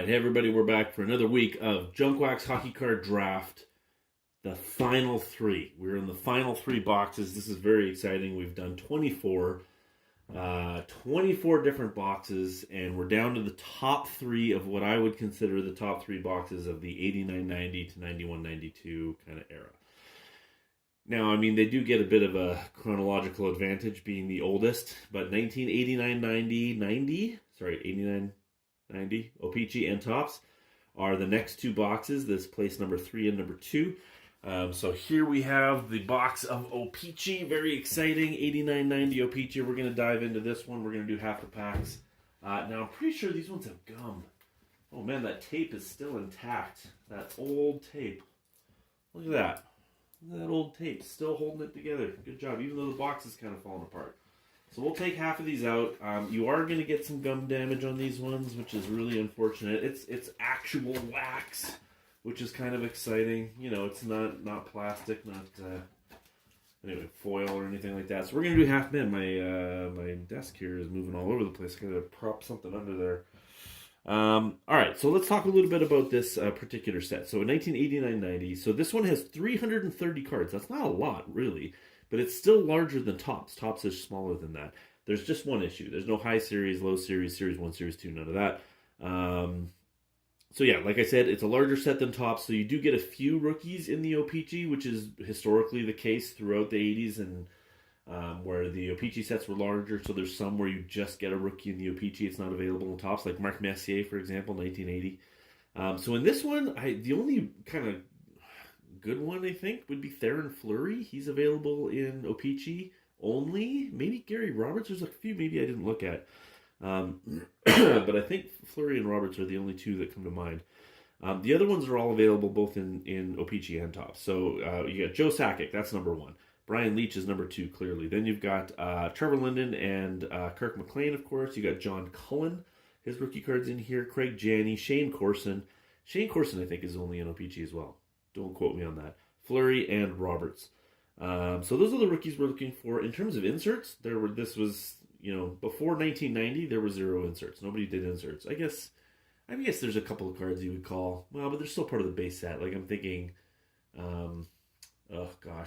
right, hey everybody, we're back for another week of Junk Wax Hockey Card Draft. The final three. We're in the final three boxes. This is very exciting. We've done 24 different boxes, and we're down to the top three of what I would consider the top three boxes of the 89-90 to 91-92 kind of era. Now, I mean, they do get a bit of a chronological advantage being the oldest, but 89-90 OPC and Tops are the next two boxes. This place number 3 and number 2. So here we have the box of OPC. Very exciting. 89-90 OPC. We're going to dive into this one. We're going to do half the packs. Now, I'm pretty sure these ones have gum. Oh, man, that tape is still intact. That old tape. Look at that. Look at that old tape. Still holding it together. Good job, even though the box is kind of falling apart. So we'll take half of these out. You are going to get some gum damage on these ones, which is really unfortunate. It's actual wax, which is kind of exciting. You know, it's not plastic, not anyway, foil or anything like that. So we're going to do half men. My desk here is moving all over the place. I got to prop something under there. All right, so let's talk a little bit about this particular set. So in 1989-90, so this one has 330 cards. That's not a lot, really. But it's still larger than Tops. Tops is smaller than that. There's just one issue. There's no high series, low series, series 1, series 2, none of that. So yeah, like I said, it's a larger set than Tops. So you do get a few rookies in the OPC, which is historically the case throughout the 80s and where the OPC sets were larger. So there's some where you just get a rookie in the OPC. It's not available in Tops, like Mark Messier, for example, 1980. So in this one, the only kind of good one, I think, would be Theo Fleury. He's available in OPC only. Maybe Gary Roberts. There's a few maybe I didn't look at. But I think Fleury and Roberts are the only two that come to mind. The other ones are all available both in OPC and Tops. So you got Joe Sakic. That's number 1. Brian Leetch is number 2, clearly. Then you've got Trevor Linden and Kirk MacLean, of course. You got John Cullen. His rookie card's in here. Craig Janney. Shayne Corson. Shayne Corson, I think, is only in OPC as well. Don't quote me on that. Fleury and Roberts. So those are the rookies we're looking for. In terms of inserts, this was, before 1990, there were 0 inserts. Nobody did inserts. I guess there's a couple of cards you would call, well, but they're still part of the base set. Like I'm thinking,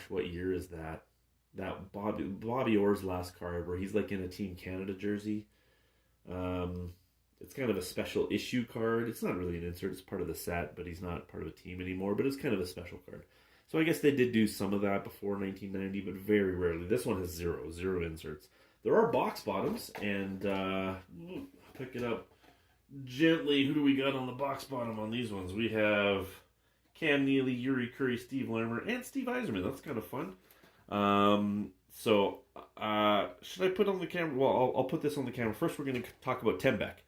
what year is that? That Bobby Orr's last card where he's like in a Team Canada jersey. It's kind of a special issue card. It's not really an insert. It's part of the set, but he's not part of a team anymore. But it's kind of a special card. So I guess they did do some of that before 1990, but very rarely. This one has zero inserts. There are box bottoms, and pick it up gently. Who do we got on the box bottom on these ones? We have Cam Neely, Yuri Curry, Steve Larmer, and Steve Yzerman. That's kind of fun. Should I put on the camera? Well, I'll put this on the camera. First, we're going to talk about Tembec.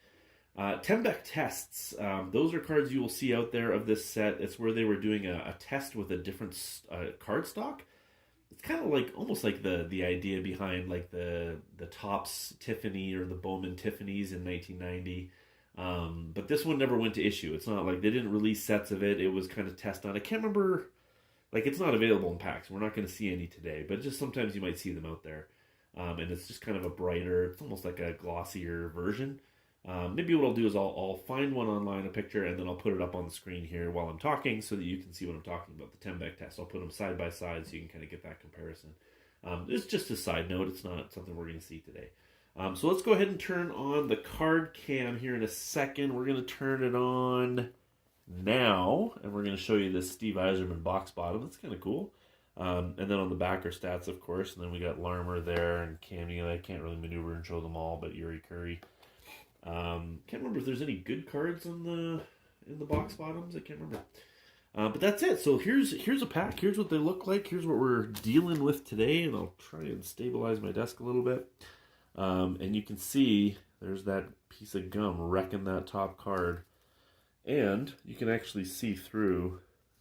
Tembec tests, those are cards you will see out there of this set. It's where they were doing a test with a different card stock. It's kind of like, almost like the idea behind like the Tops Tiffany or the Bowman Tiffany's in 1990. But this one never went to issue. It's not like they didn't release sets of it. It was kind of test on. I can't remember, like it's not available in packs. We're not going to see any today, but just sometimes you might see them out there. And it's just kind of a brighter, it's almost like a glossier version. Maybe what I'll do is I'll find one online, a picture, and then I'll put it up on the screen here while I'm talking so that you can see what I'm talking about, the Tembec test. I'll put them side by side so you can kind of get that comparison. It's just a side note. It's not something we're going to see today. So let's go ahead and turn on the card cam here in a second. We're going to turn it on now, and we're going to show you this Steve Yzerman box bottom. That's kind of cool. And then on the back are stats, of course, and then we got Larmer there and Cam Neely. I can't really maneuver and show them all, but Yuri Curry. Can't remember if there's any good cards in the box bottoms. I can't remember. But that's it. So here's a pack. Here's what they look like. Here's what we're dealing with today, and I'll try and stabilize my desk a little bit. And you can see there's that piece of gum wrecking that top card, and you can actually see through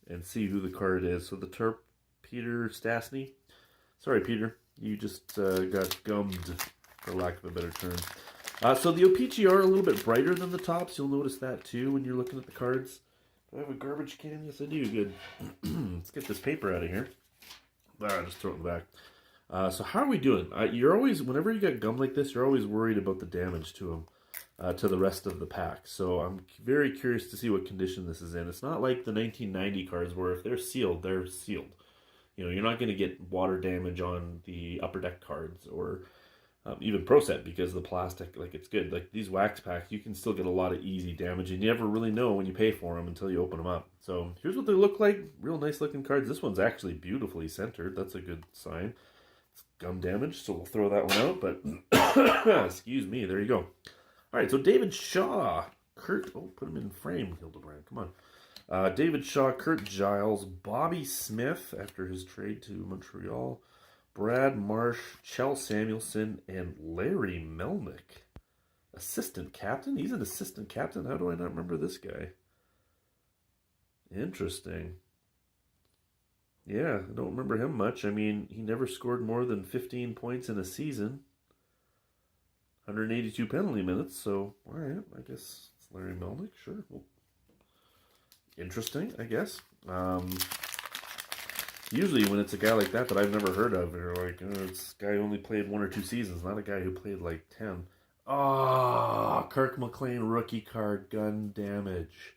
and see who the card is. So the Terp, Peter Stastny. Sorry, Peter, you just got gummed, for lack of a better term. So the OPC are a little bit brighter than the Tops. You'll notice that too when you're looking at the cards. Do I have a garbage can? Yes, I do. Good. Let's get this paper out of here. Just throw it in the back. So how are we doing? You're always, whenever you got gum like this, you're always worried about the damage to them. to the rest of the pack. So I'm very curious to see what condition this is in. It's not like the 1990 cards where if they're sealed, they're sealed. You know, you're not going to get water damage on the upper deck cards or even Pro Set because the plastic, like, it's good. Like these wax packs, you can still get a lot of easy damage, and you never really know when you pay for them until you open them up. So here's what they look like. Real nice looking cards. This one's actually beautifully centered. That's a good sign. It's gum damage, so we'll throw that one out. But excuse me, there you go. All right, so David Shaw, put him in frame, Hildebrand, come on. David Shaw, Kurt Giles, Bobby Smith after his trade to Montreal, Brad Marsh, Chell Samuelson, and Larry Melnick. Assistant captain? He's an assistant captain? How do I not remember this guy? Interesting. Yeah, I don't remember him much. I mean, he never scored more than 15 points in a season. 182 penalty minutes, so, all right, I guess it's Larry Melnick, sure. Well, interesting, I guess. Usually when it's a guy like that I've never heard of, you're like, oh, this guy only played 1 or 2 seasons, not a guy who played like 10. Oh, Kirk MacLean rookie card, gun damage.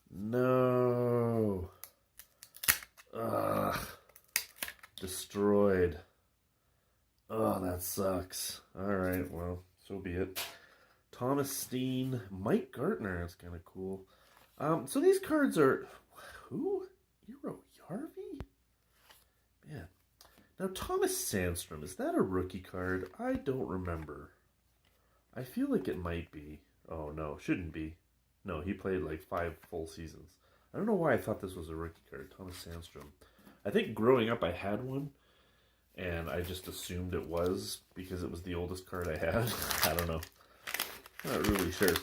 No. Ugh. Destroyed. Oh, that sucks. Alright, well, so be it. Thomas Steen, Mike Gartner, that's kind of cool. So these cards are... Who? Eero Järvi? Man. Now, Thomas Sandstrom, is that a rookie card? I don't remember. I feel like it might be. Oh, no, shouldn't be. No, he played like 5 full seasons. I don't know why I thought this was a rookie card, Thomas Sandstrom. I think growing up I had one. And I just assumed it was because it was the oldest card I had. I don't know. Not really sure.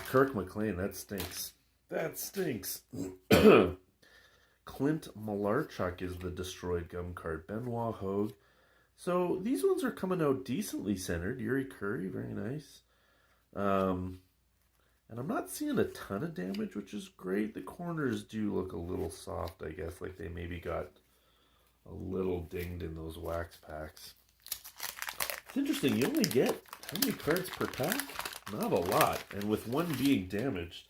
Kirk MacLean. That stinks. That stinks. Clint Malarchuk is the destroyed gum card. Benoit Hogue. So these ones are coming out decently centered. Yuri Curry. Very nice. And I'm not seeing a ton of damage, which is great. The corners do look a little soft, I guess. Like they maybe got a little dinged in those wax packs. It's interesting, you only get how many cards per pack? Not a lot. And with one being damaged,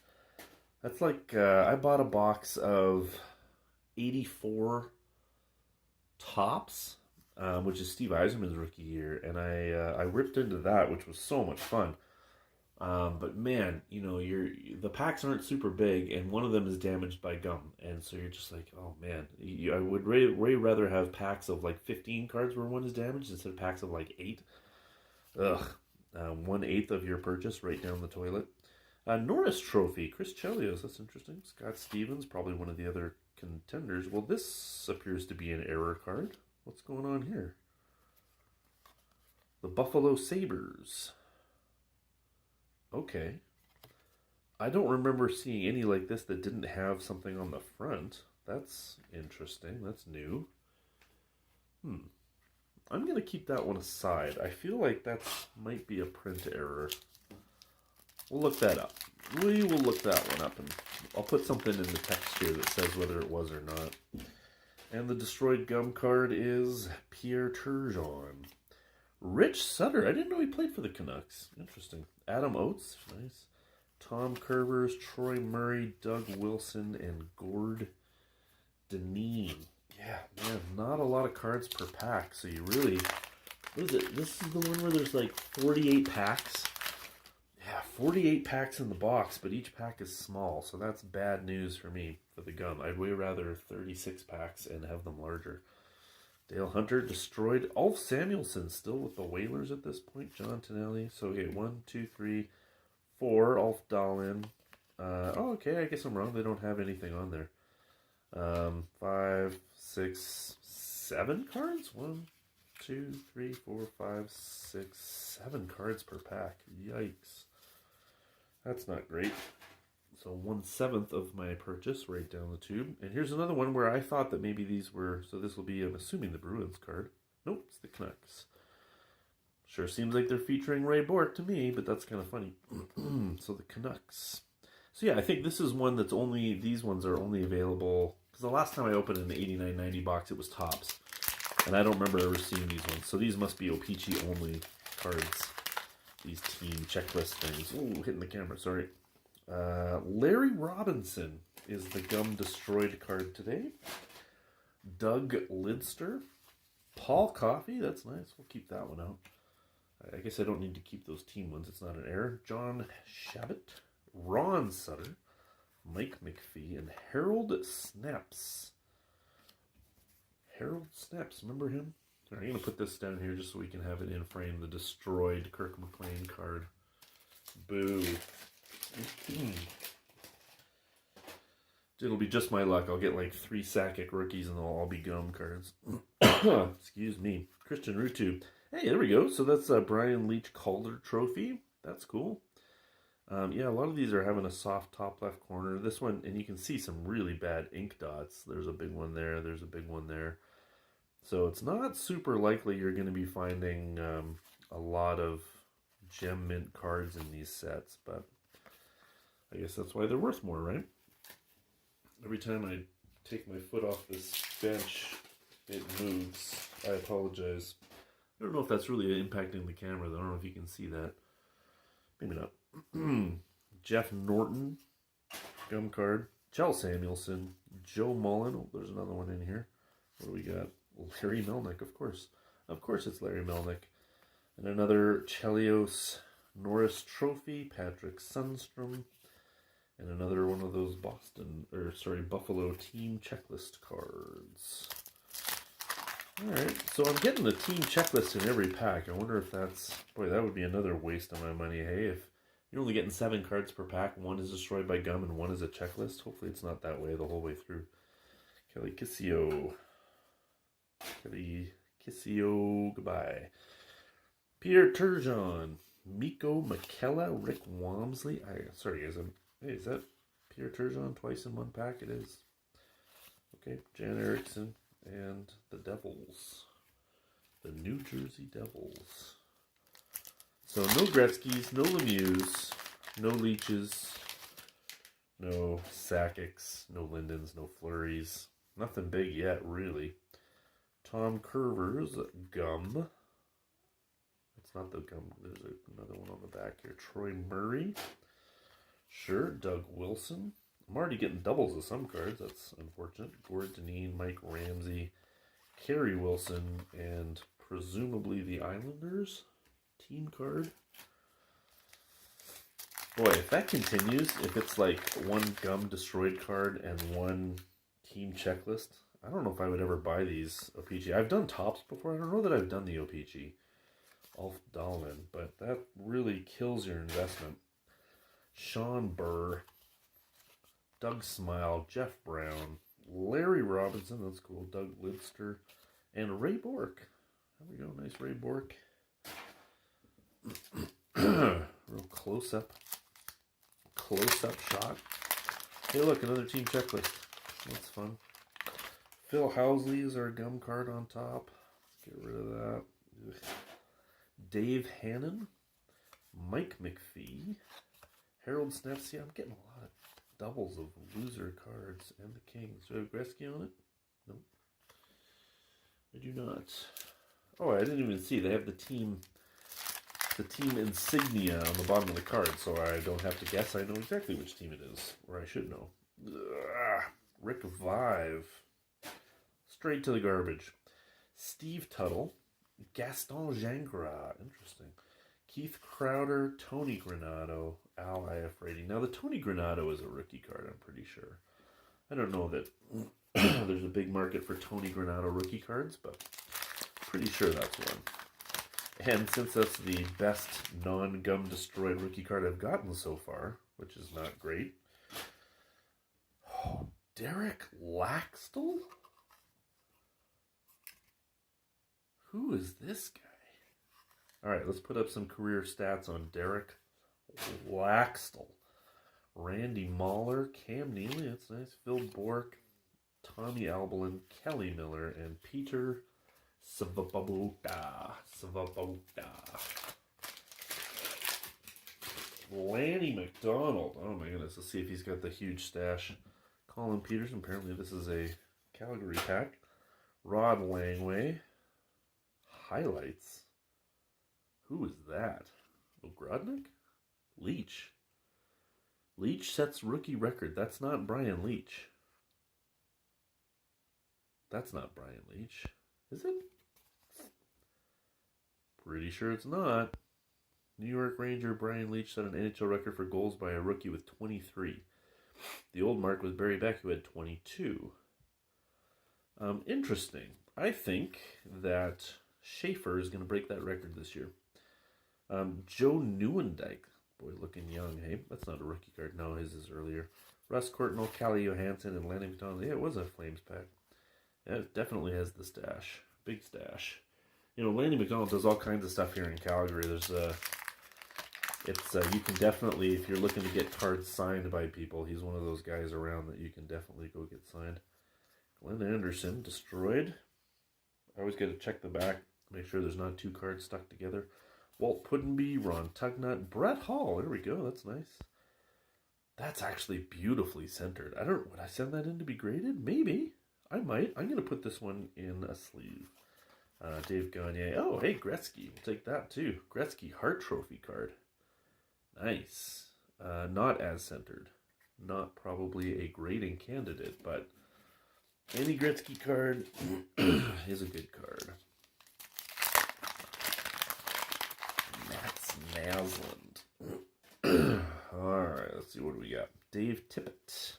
that's like, I bought a box of 84 Tops, which is Steve Yzerman's rookie year, and I ripped into that, which was so much fun. But man, you know, the packs aren't super big, and one of them is damaged by gum, and so you're just like, oh man, I would way rather have packs of like 15 cards where one is damaged instead of packs of like 8. Ugh. 1/8 of your purchase right down the toilet. Norris Trophy, Chris Chelios, that's interesting. Scott Stevens, probably one of the other contenders. Well, this appears to be an error card. What's going on here? The Buffalo Sabres. Okay. I don't remember seeing any like this that didn't have something on the front. That's interesting. That's new. I'm going to keep that one aside. I feel like that might be a print error. We'll look that up. We will look that one up, and I'll put something in the text here that says whether it was or not. And the destroyed gum card is Pierre Turgeon. Rich Sutter. I didn't know he played for the Canucks. Interesting. Adam Oates. Nice. Tom Curvers, Troy Murray, Doug Wilson, and Gord Deneen. Yeah, man, not a lot of cards per pack. So you really... What is it? This is the one where there's like 48 packs. Yeah, 48 packs in the box, but each pack is small. So that's bad news for me for the gum. I'd way rather 36 packs and have them larger. Dale Hunter, destroyed. Ulf Samuelsson, still with the Whalers at this point. John Tonelli. So, okay, 1, 2, 3, 4. Ulf Dahlin. Okay, I guess I'm wrong. They don't have anything on there. 5, 6, 7 cards? 1, 2, 3, 4, 5, 6, 7 cards per pack. Yikes. That's not great. So 1/7 of my purchase right down the tube. And here's another one where I thought that maybe these were, so this will be, I'm assuming, the Bruins card. Nope, it's the Canucks. Sure seems like they're featuring Ray Bourque to me, but that's kind of funny. So the Canucks. So yeah, I think this is one that's only, these ones are only available, because the last time I opened an 89.90 box, it was Tops. And I don't remember ever seeing these ones. So these must be OPC only cards. these team checklist things. Ooh, hitting the camera, sorry. Larry Robinson is the Gum Destroyed card today. Doug Lidster. Paul Coffey, that's nice. We'll keep that one out. I guess I don't need to keep those team ones. It's not an error. John Shabbat. Ron Sutter. Mike McPhee. And Harold Snaps. Harold Snaps, remember him? All right, I'm going to put this down here just so we can have it in frame. The destroyed Kirk MacLean card. Boo. It'll be just my luck. I'll get like 3 Sakic rookies and they'll all be Gum cards. Excuse me. Christian Rutu. Hey, there we go. So that's a Brian Leetch Calder trophy. That's cool. Yeah, a lot of these are having a soft top left corner. This one, and you can see some really bad ink dots. There's a big one there. There's a big one there. So it's not super likely you're going to be finding a lot of gem mint cards in these sets, but I guess that's why they're worth more, right? Every time I take my foot off this bench, it moves. I apologize. I don't know if that's really impacting the camera, though. I don't know if you can see that. Maybe not. Jeff Norton, Gum card. Chell Samuelson. Joe Mullen. Oh, there's another one in here. What do we got? Larry Melnick, of course. Of course it's Larry Melnick. And another Chelios Norris trophy. Patrick Sundstrom. And another one of those Buffalo team checklist cards. Alright, so I'm getting the team checklist in every pack. I wonder if that's... Boy, that would be another waste of my money. Hey, if you're only getting 7 cards per pack, 1 is destroyed by Gum and 1 is a checklist. Hopefully it's not that way the whole way through. Kelly Kissio. Kelly Kissio, goodbye. Peter Turgeon. Miko McKella. Rick Wamsley. Sorry guys, hey, is that Peter Turgeon twice in one pack? It is. Okay, Jan Erickson. And the Devils. The New Jersey Devils. So no Gretzkys, no Lemieux, no Leetches, no Sakics, no Lindens, no Fleurys. Nothing big yet, really. Tom Curver's Gum. It's not the Gum. There's another one on the back here. Troy Murray. Sure, Doug Wilson. I'm already getting doubles of some cards. That's unfortunate. Gord Dineen, Mike Ramsey, Kerry Wilson, and presumably the Islanders team card. Boy, if that continues, if it's like 1 Gum destroyed card and 1 team checklist, I don't know if I would ever buy these OPG. I've done tops before. I don't know that I've done the OPG. Ulf Dahlman, but that really kills your investment. Sean Burr. Doug Smile, Jeff Brown, Larry Robinson, that's cool, Doug Lidster, and Ray Bourque. There we go, nice Ray Bourque. Real close-up shot. Hey look, another team checklist. That's fun. Phil Housley is our Gum card on top. Get rid of that. Ugh. Dave Hannon, Mike McPhee, Harold Snaps. Yeah, I'm getting a lot of doubles of loser cards and the Kings. Do I have Gretzky on it? Nope. I do not. Oh, I didn't even see. They have the team insignia on the bottom of the card, so I don't have to guess. I know exactly which team it is, or I should know. Ugh. Rick Vive. Straight to the garbage. Steve Tuttle. Gaston Gingras. Interesting. Keith Crowder, Tony Granato, Al Iafrate. Now, the Tony Granato is a rookie card, I'm pretty sure. I don't know that there's a big market for Tony Granato rookie cards, but pretty sure that's one. And since that's the best non-Gum destroyed rookie card I've gotten so far, which is not great. Oh, Derek Laxtel? Who is this guy? All right, let's put up some career stats on Derek Laxtel. Randy Mahler, Cam Neely, that's nice. Phil Bourque, Tommy Albelin, Kelly Miller, and Peter Svaboda. Lanny McDonald. Oh my goodness, let's see if he's got the huge stash. Colin Peterson, apparently this is a Calgary pack. Rod Langway. Highlights. Who is that? Ogrodnik? Leetch. Leetch sets rookie record. That's not Brian Leetch. That's not Brian Leetch. Is it? Pretty sure it's not. New York Ranger Brian Leetch set an NHL record for goals by a rookie with 23. The old mark was Barry Beck, who had 22. Interesting. I think that Schaefer is going to break that record this year. Joe Nieuwendyk. Boy, looking young, hey? That's not a rookie card. No, his is earlier. Russ Courtnall, Calle Johansson, and Lanny McDonald. Yeah, it was a Flames pack. Yeah, it definitely has the stash. Big stash. You know, Lanny McDonald does all kinds of stuff here in Calgary. There's you can definitely, if you're looking to get cards signed by people, he's one of those guys around that you can definitely go get signed. Glenn Anderson, destroyed. I always got to check the back, make sure there's not two cards stuck together. Walt Pudenby, Ron Tugnut, Brett Hall. There we go. That's nice. That's actually beautifully centered. Would I send that in to be graded? Maybe. I might. I'm going to put this one in a sleeve. Dave Gagne. Oh, hey, Gretzky. We'll take that too. Gretzky Hart Trophy card. Nice. Not as centered. Not probably a grading candidate, but any Gretzky card is a good card. Mats Naslund. Alright, let's see what do we got. Dave Tippett.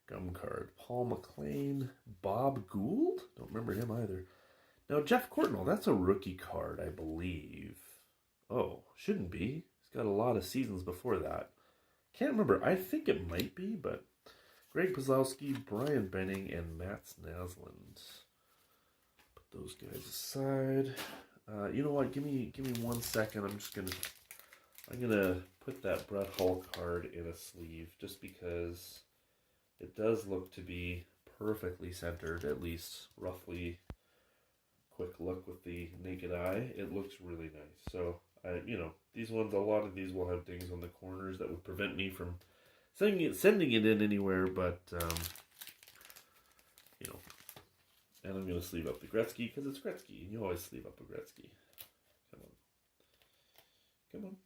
Gum card. Paul McLean. Bob Gould? Don't remember him either. Now, Jeff Courtnall, that's a rookie card, I believe. Oh, shouldn't be. He's got a lot of seasons before that. Can't remember. I think it might be, but Greg Puslowski, Brian Benning, and Mats Naslund. Put those guys aside. You know what? Give me 1 second. I'm gonna put that Brett Hall card in a sleeve just because it does look to be perfectly centered, at least roughly. Quick look with the naked eye, it looks really nice. So, these ones, a lot of these will have dings on the corners that would prevent me from sending it in anywhere, but, and I'm going to sleeve up the Gretzky because it's Gretzky, and you always sleeve up a Gretzky. Come on.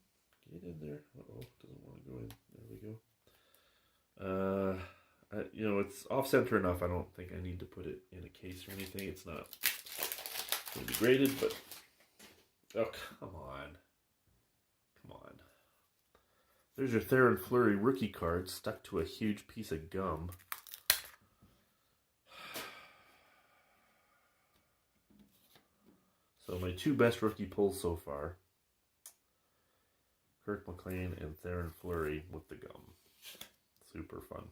Get in there. Uh-oh, doesn't want to go in. There we go. It's off-center enough. I don't think I need to put it in a case or anything. It's not going to be graded, but oh, come on. There's your Theo Fleury rookie card stuck to a huge piece of gum. So my two best rookie pulls so far. Kirk MacLean and Theo Fleury with the gum. Super fun.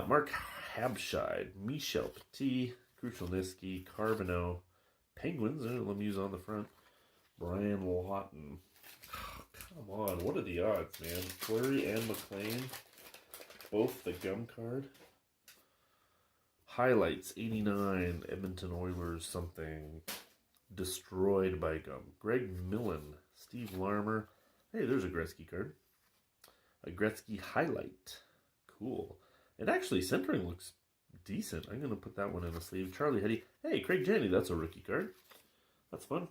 Mark Habscheid, Michel Petit, Krushelnyski, Carbonneau, Penguins, Lemieux on the front. Brian Lawton. Oh, come on, what are the odds, man? Fleury and McLean, both the gum card. Highlights, 89, Edmonton Oilers, something. Destroyed by gum. Greg Millen, Steve Larmer. Hey, there's a Gretzky card. A Gretzky highlight. Cool. And actually, centering looks decent. I'm going to put that one in a sleeve. Charlie Hetty. Hey, Craig Janney, that's a rookie card. That's fun.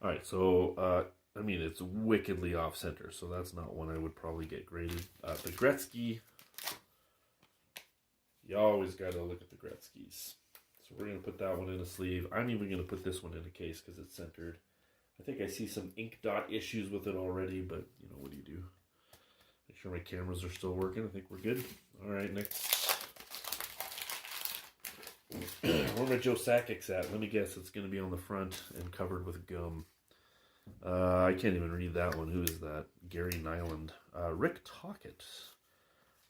All right, so, it's wickedly off-center, so that's not one I would probably get graded. The Gretzky, you always got to look at the Gretzkys. So we're going to put that one in a sleeve. I'm even going to put this one in a case because it's centered. I think I see some ink dot issues with it already, but, what do you do? Make sure my cameras are still working. I think we're good. All right, next. Where my Joe Sakics at? Let me guess. It's going to be on the front and covered with gum. I can't even read that one. Who is that? Gary Nyland. Rick Tocchet.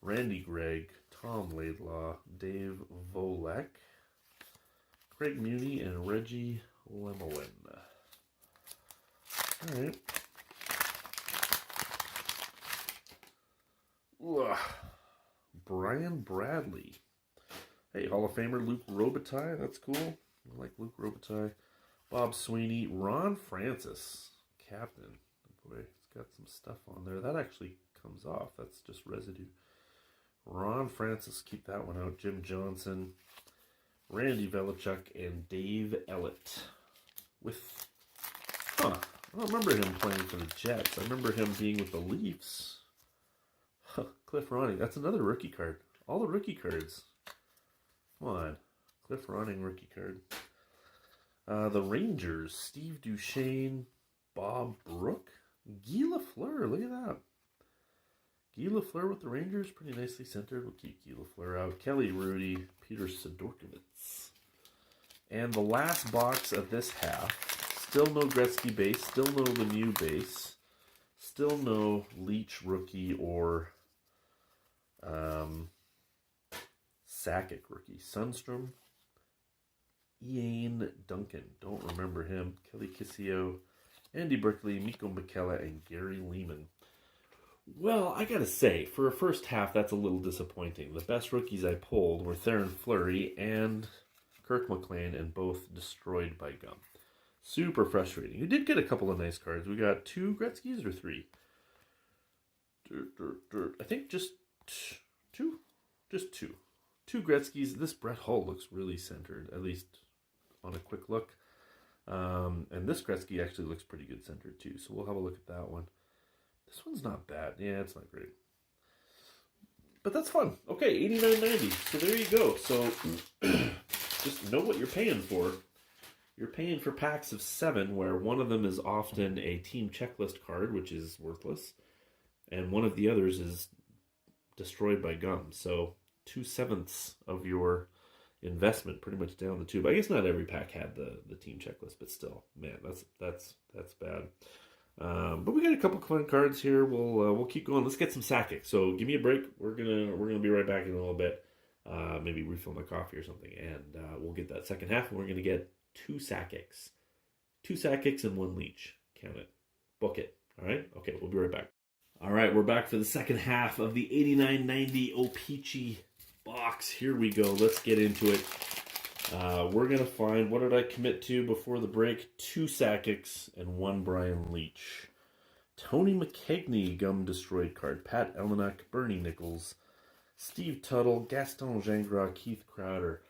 Randy Gregg. Tom Laidlaw. Dave Volek. Craig Muni and Reggie Lemelin. All right. Ugh. Brian Bradley. Hey, Hall of Famer Luke Robitaille. That's cool. I like Luke Robitaille. Bob Sweeney. Ron Francis. Captain. Boy, it's got some stuff on there. That actually comes off. That's just residue. Ron Francis. Keep that one out. Jim Johnson. Randy Velichuk. And Dave Ellett. With... I don't remember him playing for the Jets. I remember him being with the Leafs. Cliff Ronning. That's another rookie card. All the rookie cards. Come on. Cliff Ronning rookie card. The Rangers. Steve Duchesne. Bob Bourque. Guy Lafleur. Look at that. Guy Lafleur with the Rangers. Pretty nicely centered. We'll keep Guy Lafleur out. Kelly Rudy. Peter Sidorkovitz. And the last box of this half. Still no Gretzky base. Still no Lemieux base. Still no Leetch rookie or Sakic rookie. Sundstrom. Ian Duncan. Don't remember him. Kelly Kissio. Andy Berkeley. Mikko McKella. And Gary Lehman. Well, I gotta say, for a first half, that's a little disappointing. The best rookies I pulled were Theo Fleury and Kirk MacLean, and both destroyed by gum. Super frustrating. You did get a couple of nice cards. We got 2 Gretzkys or 3? I think just 2. Just 2. 2 Gretzkys. This Brett Hull looks really centered, at least on a quick look. And this Gretzky actually looks pretty good centered too, so we'll have a look at that one. This one's not bad. Yeah, it's not great. But that's fun. Okay, $89.90. So there you go. So just know what you're paying for. You're paying for packs of 7, where one of them is often a team checklist card, which is worthless, and one of the others is destroyed by gum. So 2/7 of your investment pretty much down the tube. I guess not every pack had the team checklist, but still, man, that's bad. But we got a couple fun cards here. We'll keep going. Let's get some Sakic. So give me a break. We're gonna be right back in a little bit. Maybe refill my coffee or something, and we'll get that second half. And we're gonna get 2 Sakics, 2 Sakics and 1 Leetch. Count it. Book it. All right. Okay. We'll be right back. All right. We're back for the second half of the $89.90 OPC box. Here we go. Let's get into it. We're going to find, what did I commit to before the break? 2 Sakics and 1 Brian Leetch. Tony McKegney, gum destroyed card. Pat Elmenak, Bernie Nichols, Steve Tuttle, Gaston Gingras, Keith Crowder.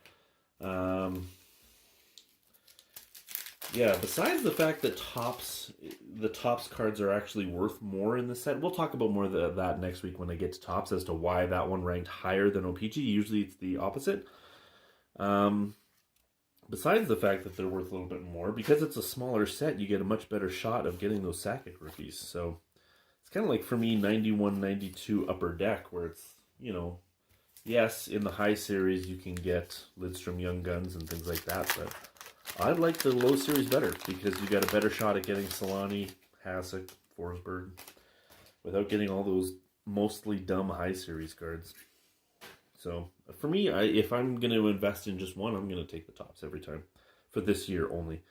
Yeah, besides the fact that the Topps cards are actually worth more in the set, we'll talk about more of that next week when I get to Topps as to why that one ranked higher than OPG. Usually it's the opposite. Besides the fact that they're worth a little bit more, because it's a smaller set, you get a much better shot of getting those Sakic rookies. So it's kind of like, for me, 91, 92 Upper Deck, where it's, yes, in the high series you can get Lidstrom Young Guns and things like that, but I like the low series better because you got a better shot at getting Solani, Hasek, Forsberg, without getting all those mostly dumb high series cards. So for me, if I'm going to invest in just one, I'm going to take the Topps every time for this year only.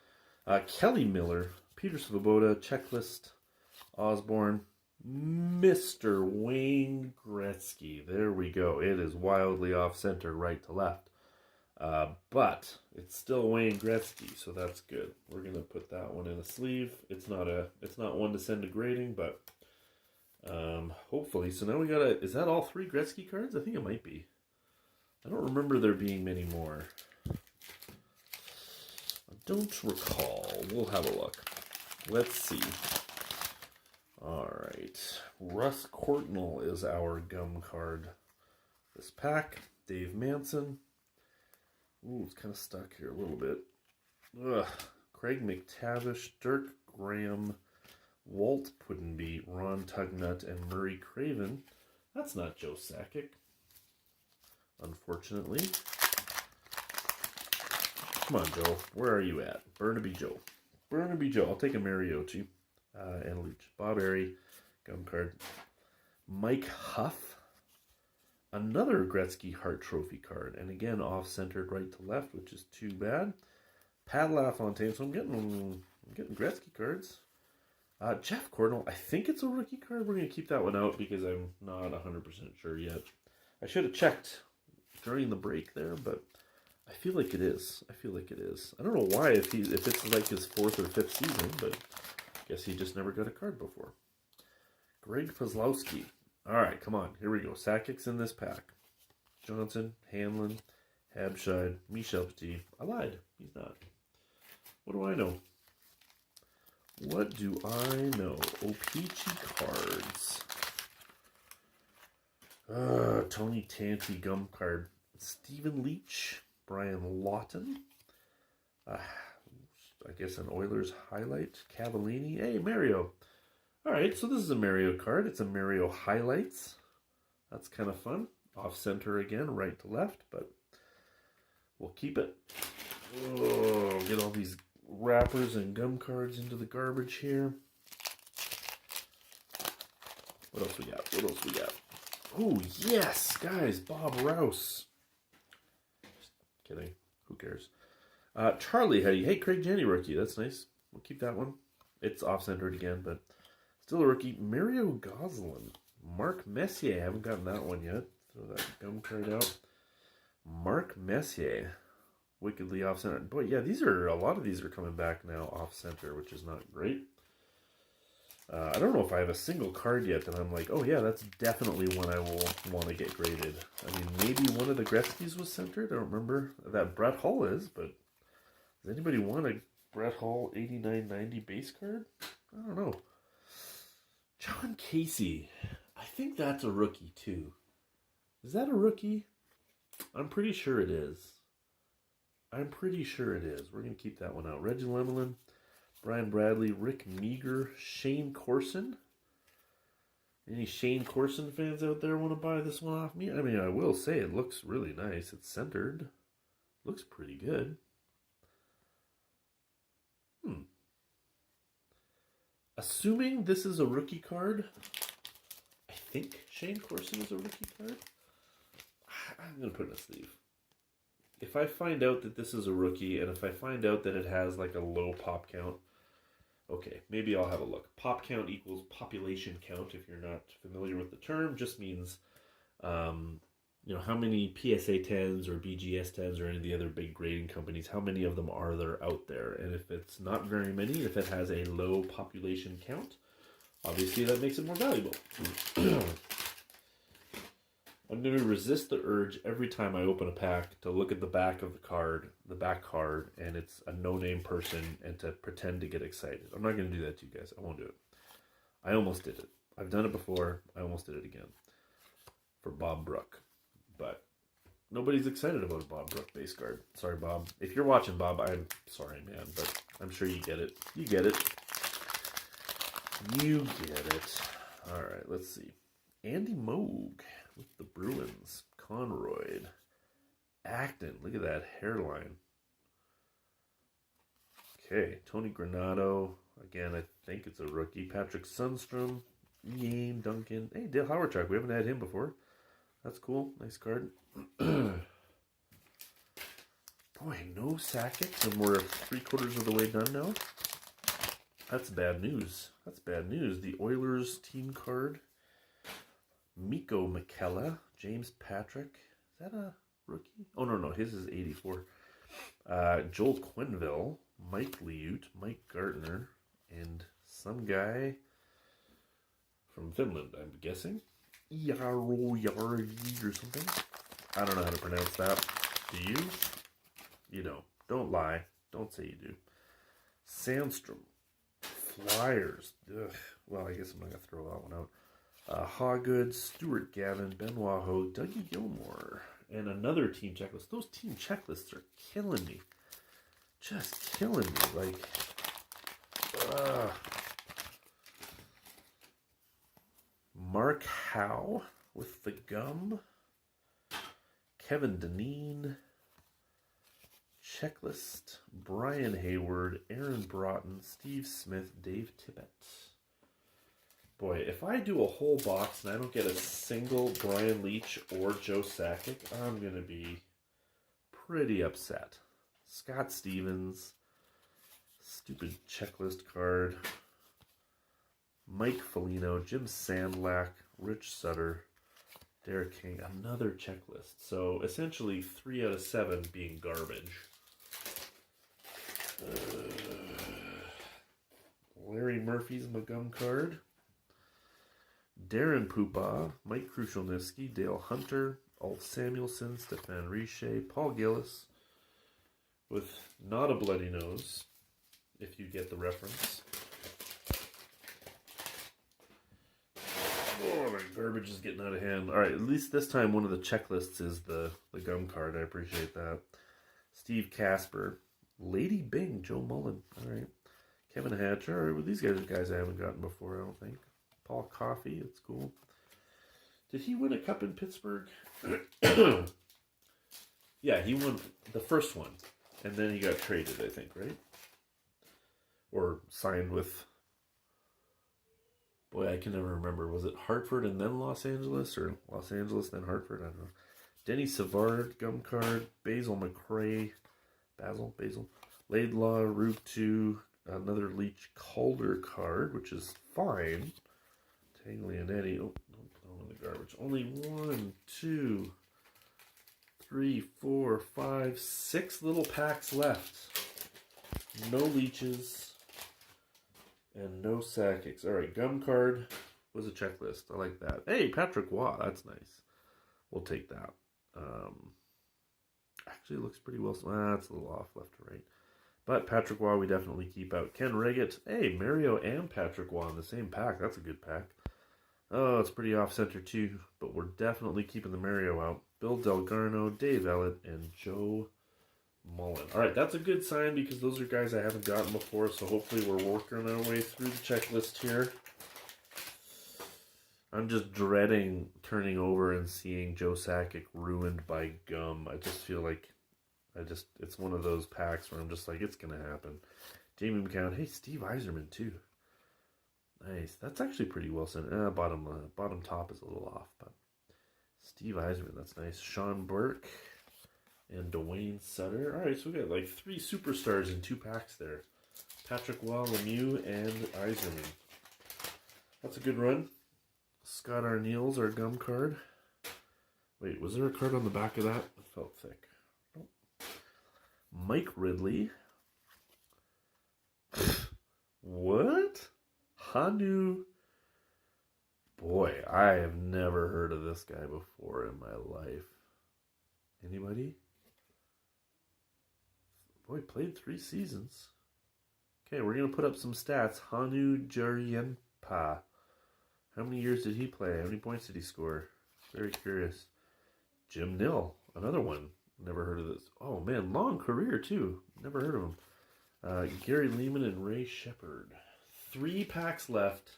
Kelly Miller, Peter Svoboda, Checklist, Osborne, Mr. Wayne Gretzky. There we go. It is wildly off center, right to left. But it's still Wayne Gretzky, so that's good. We're going to put that one in a sleeve. It's not one to send to grading, but hopefully. So now we got is that all 3 Gretzky cards? I think it might be. I don't remember there being many more. I don't recall. We'll have a look. Let's see. All right. Russ Courtnall is our gum card this pack. Dave Manson. Ooh, it's kind of stuck here a little bit. Ugh. Craig McTavish, Dirk Graham, Walt Pudenby, Ron Tugnut, and Murray Craven. That's not Joe Sakic, unfortunately. Come on, Joe. Where are you at? Burnaby Joe. Burnaby Joe. I'll take a Mariocci and a Leetch. Bob Airy, gum card. Mike Huff. Another Gretzky Hart Trophy card. And again, off-centered right to left, which is too bad. Pat LaFontaine. So I'm getting Gretzky cards. Jeff Courtnall. I think it's a rookie card. We're going to keep that one out because I'm not 100% sure yet. I should have checked during the break there, but I feel like it is. I don't know why, if it's like his 4th or 5th season, but I guess he just never got a card before. Greg Kozlowski. All right, come on. Here we go. Sakic's in this pack. Johnson, Hanlon, Habscheid, Michel Petit. I lied. He's not. What do I know? What do I know? OPC cards. Tony Tanti gum card. Stephen Leetch. Brian Lawton. I guess an Oilers highlight. Cavallini. Hey, Mario. Alright, so this is a Mario card. It's a Mario highlights. That's kind of fun. Off center again, right to left, but we'll keep it. Oh, get all these wrappers and gum cards into the garbage here. What else we got? What else we got? Oh, yes, guys, Bob Rouse. Just kidding. Who cares? Charlie, hey, Craig Janney rookie. That's nice. We'll keep that one. It's off-centered again, but still a rookie. Mario Goslin. Mark Messier. I haven't gotten that one yet. Throw that gum card out. Mark Messier. Wickedly off-center. Boy, yeah, a lot of these are coming back now off-center, which is not great. I don't know if I have a single card yet that I'm like, oh yeah, that's definitely one I will want to get graded. I mean, maybe one of the Gretzkys was centered. I don't remember. That Brett Hull is, but does anybody want a Brett Hull 89-90 base card? I don't know. John Casey. I think that's a rookie too. Is that a rookie? I'm pretty sure it is. We're going to keep that one out. Reggie Lemelin, Brian Bradley, Rick Meager, Shayne Corson. Any Shayne Corson fans out there want to buy this one off me? I mean, I will say it looks really nice. It's centered. Looks pretty good. Assuming this is a rookie card, I think Shayne Corson is a rookie card. I'm going to put it in a sleeve. If I find out that this is a rookie, and if I find out that it has like a low pop count, okay, maybe I'll have a look. Pop count equals population count. If you're not familiar with the term, just means, how many PSA 10s or BGS 10s or any of the other big grading companies, how many of them are there out there? And if it's not very many, if it has a low population count, obviously that makes it more valuable. I'm going to resist the urge every time I open a pack to look at the back of the back card, and it's a no-name person, and to pretend to get excited. I'm not going to do that to you guys. I won't do it. I almost did it. I've done it before. I almost did it again for Bob Bourque. But nobody's excited about a Bob Bourque base card. Sorry, Bob. If you're watching, Bob, I'm sorry, man, but I'm sure you get it. You get it. You get it. All right, let's see. Andy Moog with the Bruins. Conroy. Acton. Look at that hairline. Okay, Tony Granato. Again, I think it's a rookie. Patrick Sundstrom. Ian Duncan. Hey, Dale Howardchuk. We haven't had him before. That's cool. Nice card. Boy, no Sakic, and we're 3/4 of the way done now. That's bad news. The Oilers team card. Mikko McKella. James Patrick. Is that a rookie? Oh, no. His is 84. Joel Quenneville. Mike Liut. Mike Gartner. And some guy from Finland, I'm guessing. Yarvi or something. I don't know how to pronounce that. Do you? You don't. Don't lie. Don't say you do. Sandstrom. Flyers. Ugh. Well, I guess I'm not going to throw that one out. Hawgood, Stuart Gavin, Benoit Ho, Dougie Gilmore, and another team checklist. Those team checklists are killing me. Just killing me. Like, Mark Howe with the gum. Kevin Dineen. Checklist. Brian Hayward. Aaron Broughton. Steve Smith. Dave Tippett. Boy, if I do a whole box and I don't get a single Brian Leetch or Joe Sakic, I'm going to be pretty upset. Scott Stevens. Stupid checklist card. Mike Foligno, Jim Sandlack, Rich Sutter, Derek King, another checklist. So essentially 3 out of 7 being garbage. Larry Murphy's Magum card. Darren Pupa, Mike Krushelnitsky, Dale Hunter, Ulf Samuelson, Stefan Richer, Paul Gillis with not a bloody nose, if you get the reference. Oh, my garbage is getting out of hand. All right, at least this time one of the checklists is the gum card. I appreciate that. Steve Casper. Lady Bing, Joe Mullen. All right. Kevin Hatcher. All right, well, these guys are guys I haven't gotten before, I don't think. Paul Coffey, that's cool. Did he win a cup in Pittsburgh? Yeah, he won the first one. And then he got traded, I think, right? Or signed with... Boy, I can never remember. Was it Hartford and then Los Angeles? Or Los Angeles, then Hartford? I don't know. Denny Savard, gum card. Basil McRae. Basil. Laidlaw, Route 2. Another Leetch Calder card, which is fine. Taglianetti. Oh, don't throw in the garbage. Only 1, 2, 3, 4, 5, 6 little packs left. No Leetches. And no Sakics. All right, gum card was a checklist. I like that. Hey, Patrick Waugh. That's nice. We'll take that. Actually, it looks pretty well. That's a little off left to right. But Patrick Waugh, we definitely keep out. Ken Reggett. Hey, Mario and Patrick Waugh in the same pack. That's a good pack. Oh, it's pretty off-center too. But we're definitely keeping the Mario out. Bill Delgarno, Dave Ellett, and Joe Mullen. All right, that's a good sign because those are guys I haven't gotten before. So hopefully we're working our way through the checklist here. I'm just dreading turning over and seeing Joe Sakic ruined by gum. I just feel like it's one of those packs where I'm just like, it's going to happen. Jamie McCown. Hey, Steve Yzerman, too. Nice. That's actually pretty well sent. Bottom top is a little off, but Steve Yzerman, that's nice. Sean Bourque and Dwayne Sutter. All right, so we got like 3 superstars in 2 packs there. Patrick Waugh, Lemieux, and Yzerman. That's a good run. Scott Arniels, our gum card. Wait, was there a card on the back of that? It felt thick. Nope. Mike Ridley. What? Hanu. Boy, I have never heard of this guy before in my life. Anybody? Boy, played 3 seasons. Okay, we're going to put up some stats. Hanu Jarienpa. How many years did he play? How many points did he score? Very curious. Jim Nill, another one. Never heard of this. Oh, man, long career, too. Never heard of him. Gary Lehman and Ray Shepard. 3 packs left.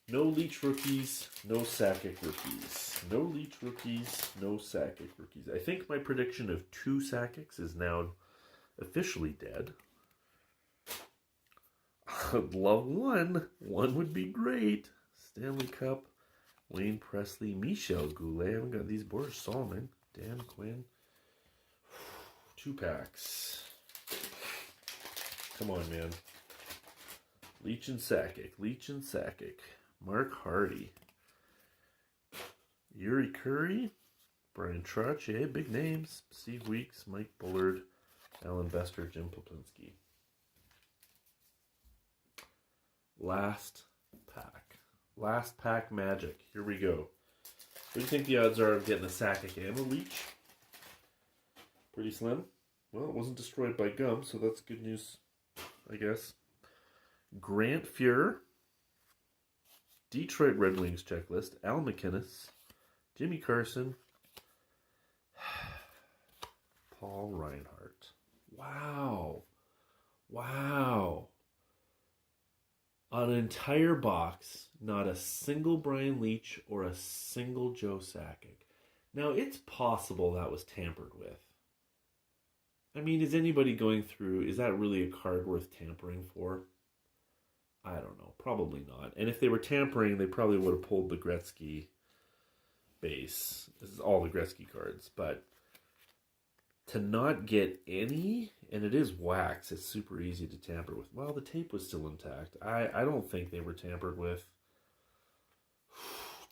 No Leetch rookies, no Sakic rookies. No Leetch rookies, no Sakic rookies. I think my prediction of 2 Sakics is now officially dead. I'd love 1. 1 would be great. Stanley Cup, Wayne Presley, Michel Goulet. I haven't got these boards. Solomon, Dan Quinn. 2 packs. Come on, man. Leetch and Sakic. Mark Hardy. Yuri Curry. Brian Trottier. Big names. Steve Weeks, Mike Bullard, Alan Bester, Jim Poplinski. Last pack magic. Here we go. What do you think the odds are of getting a Sakic and a Leetch? Pretty slim. Well, it wasn't destroyed by gum, so that's good news, I guess. Grant Fuhrer. Detroit Red Wings checklist. Al McInnes. Jimmy Carson. Paul Reinhart. Wow. On an entire box, not a single Brian Leetch or a single Joe Sakic. Now, it's possible that was tampered with. I mean, is anybody going through, is that really a card worth tampering for? I don't know. Probably not. And if they were tampering, they probably would have pulled the Gretzky base. This is all the Gretzky cards. But to not get any, and it is wax, it's super easy to tamper with. Well, the tape was still intact. I don't think they were tampered with.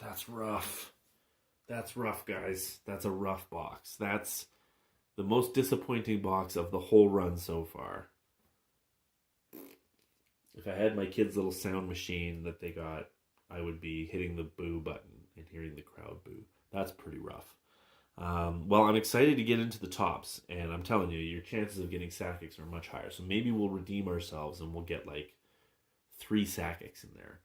That's rough. That's rough, guys. That's a rough box. That's the most disappointing box of the whole run so far. If I had my kids' little sound machine that they got, I would be hitting the boo button and hearing the crowd boo. That's pretty rough. Well, I'm excited to get into the tops, and I'm telling you, your chances of getting Sakics are much higher. So maybe we'll redeem ourselves and we'll get like 3 Sakics in there.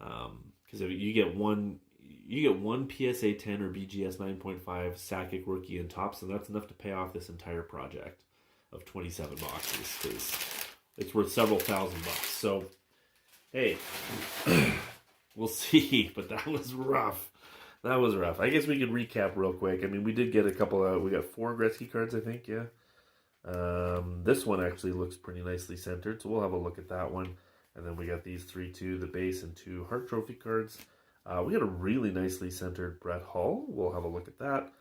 Because you get one PSA 10 or BGS 9.5 Sakic rookie in tops, and that's enough to pay off this entire project of 27 boxes, because it's worth several $1,000. So, hey, we'll see. But that was rough. That was rough. I guess we could recap real quick. I mean, we did get a couple we got 4 Gretzky cards, I think, yeah. This one actually looks pretty nicely centered, so we'll have a look at that one. And then we got these 3 2, the base, and 2 Hart Trophy cards. We got a really nicely centered Brett Hull. We'll have a look at that.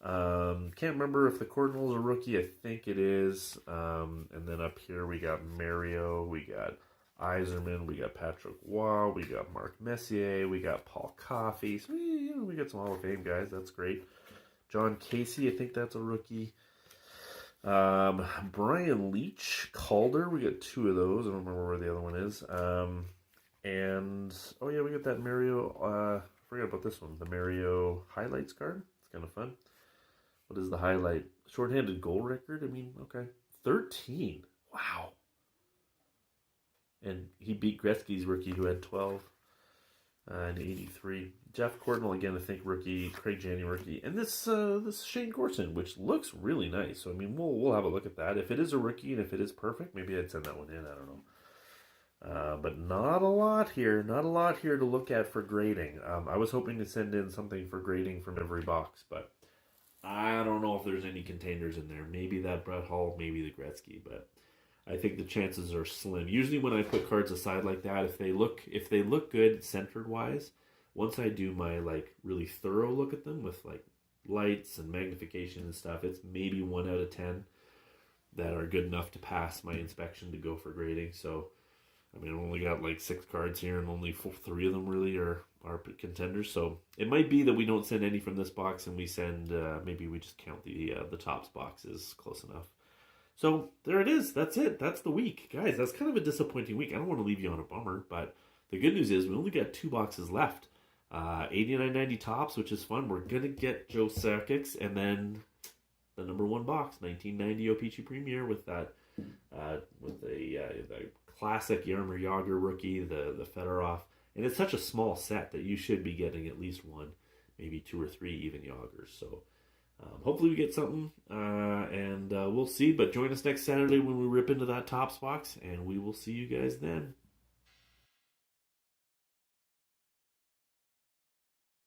Can't remember if the Cardinals are rookie. I think it is. And then up here we got Mario, we got Yzerman, we got Patrick Waugh, we got Mark Messier, we got Paul Coffey. So we got some Hall of Fame guys. That's great. John Casey, I think that's a rookie. Brian Leetch, Calder, we got 2 of those. I don't remember where the other one is. And oh yeah, we got that Mario. I forgot about this one. The Mario highlights card. It's kind of fun. What is the highlight? Shorthanded goal record. I mean, okay, 13. Wow. And he beat Gretzky's rookie, who had 12 in '83. Jeff Cordnell again, I think rookie. Craig Janney rookie, and this Shayne Corson, which looks really nice. So I mean, we'll have a look at that. If it is a rookie and if it is perfect, maybe I'd send that one in. I don't know. But not a lot here. Not a lot here to look at for grading. I was hoping to send in something for grading from every box, but I don't know if there's any containers in there. Maybe that Brett Hull, maybe the Gretzky, but I think the chances are slim. Usually when I put cards aside like that, if they look good centered wise, once I do my like really thorough look at them with like lights and magnification and stuff, it's maybe 1 out of 10 that are good enough to pass my inspection to go for grading. So I mean, I've only got like 6 cards here, and only 3 of them really are contenders. So it might be that we don't send any from this box, and we send maybe we just count the tops boxes close enough. So there it is. That's it. That's the week, guys. That's kind of a disappointing week. I don't want to leave you on a bummer, but the good news is we only got 2 boxes left. 89.90 tops, which is fun. We're gonna get Joe Sakic, and then the number 1 box, 1990 OPC Premier with that with the classic Jaromir Jagr rookie, the Fedorov. And it's such a small set that you should be getting at least 1, maybe 2 or 3 even Jagrs. So hopefully we get something, and we'll see. But join us next Saturday when we rip into that tops box, and we will see you guys then.